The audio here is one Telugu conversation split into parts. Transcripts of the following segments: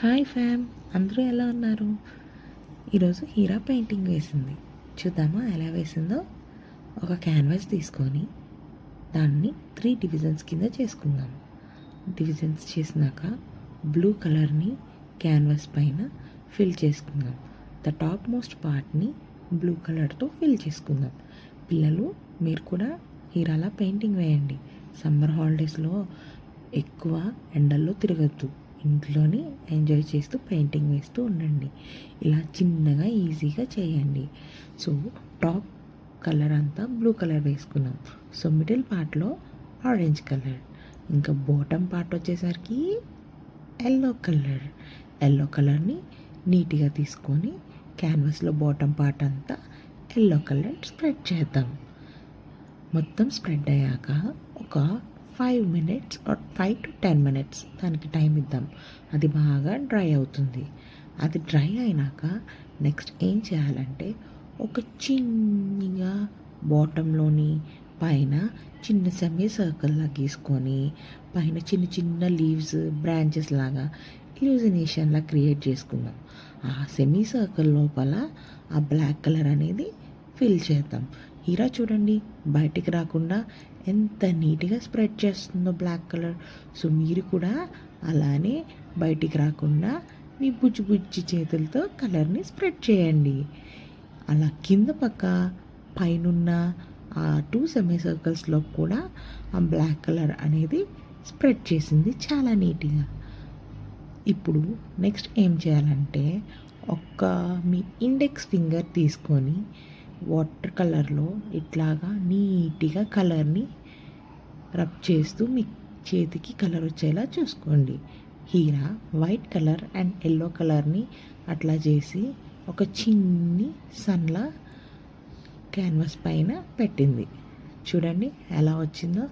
హాయ్ ఫ్యామ్, అందరూ ఎలా ఉన్నారు? ఈరోజు హీరా పెయింటింగ్ వేసింది. చూద్దామా ఎలా వేసిందో? ఒక క్యాన్వాస్ తీసుకొని దాన్ని 3 డివిజన్స్ కింద చేసుకుందాం. డివిజన్స్ చేసినాక బ్లూ కలర్ని క్యాన్వాస్ పైన ఫిల్ చేసుకుందాం. ద టాప్ మోస్ట్ పార్ట్ని బ్లూ కలర్తో ఫిల్ చేసుకుందాం. పిల్లలు, మీరు కూడా హీరాలా పెయింటింగ్ వేయండి. సమ్మర్ హాలిడేస్లో ఎక్కువ ఎండల్లో తిరగద్దు, ఇంట్లోనే ఎంజాయ్ చేస్తూ పెయింటింగ్ వేస్తూ ఉండండి. ఇలా చిన్నగా ఈజీగా చేయండి. సో టాప్ కలర్ అంతా బ్లూ కలర్ వేసుకున్నాం. సో మిడిల్ పార్ట్లో ఆరెంజ్ కలర్, ఇంకా బాటమ్ పార్ట్ వచ్చేసరికి ఎల్లో కలర్ని నీట్గా తీసుకొని క్యాన్వాస్లో బాటమ్ పార్ట్ అంతా ఎల్లో కలర్ స్ప్రెడ్ చేద్దాం. మొత్తం స్ప్రెడ్ అయ్యాక ఒక 5 minutes or 5 to 10 minutes దానికి టైం ఇద్దాం. అది బాగా డ్రై అవుతుంది. అది డ్రై అయినాక నెక్స్ట్ ఏం చేయాలంటే, ఒక చిన్నగా బాటంలోని పైన చిన్న సెమీ సర్కిల్లా గీసుకొని పైన చిన్న చిన్న లీవ్స్ బ్రాంచెస్ లాగా ఇల్యూజినేషన్లా క్రియేట్ చేసుకుందాం. ఆ సెమీ సర్కిల్ లోపల ఆ బ్లాక్ కలర్ అనేది ఫిల్ చేద్దాం. హీరా చూడండి, బయటికి రాకుండా ఎంత నీట్గా స్ప్రెడ్ చేస్తుందో బ్లాక్ కలర్. సో మీరు కూడా అలానే బయటికి రాకుండా మీ బుజ్జి బుజ్జి చేతులతో కలర్ని స్ప్రెడ్ చేయండి. అలా కింద పక్క పైనున్న ఆ 2 సెమీ సర్కిల్స్లో కూడా ఆ బ్లాక్ కలర్ అనేది స్ప్రెడ్ చేసింది చాలా నీట్గా. ఇప్పుడు నెక్స్ట్ ఏం చేయాలంటే, మీ ఇండెక్స్ ఫింగర్ తీసుకొని వాటర్ కలర్లో ఇట్లాగా నీట్గా కలర్ని రబ్ చేస్తూ మీ చేతికి కలర్ వచ్చేలా చూసుకోండి. హీరా వైట్ కలర్ అండ్ ఎల్లో కలర్ని అట్లా చేసి ఒక చిన్ని సన్లా క్యాన్వాస్ పైన పెట్టింది. చూడండి ఎలా వచ్చిందో.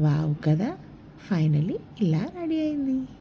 వావ్ కదా, ఫైనలీ ఇలా రెడీ అయింది.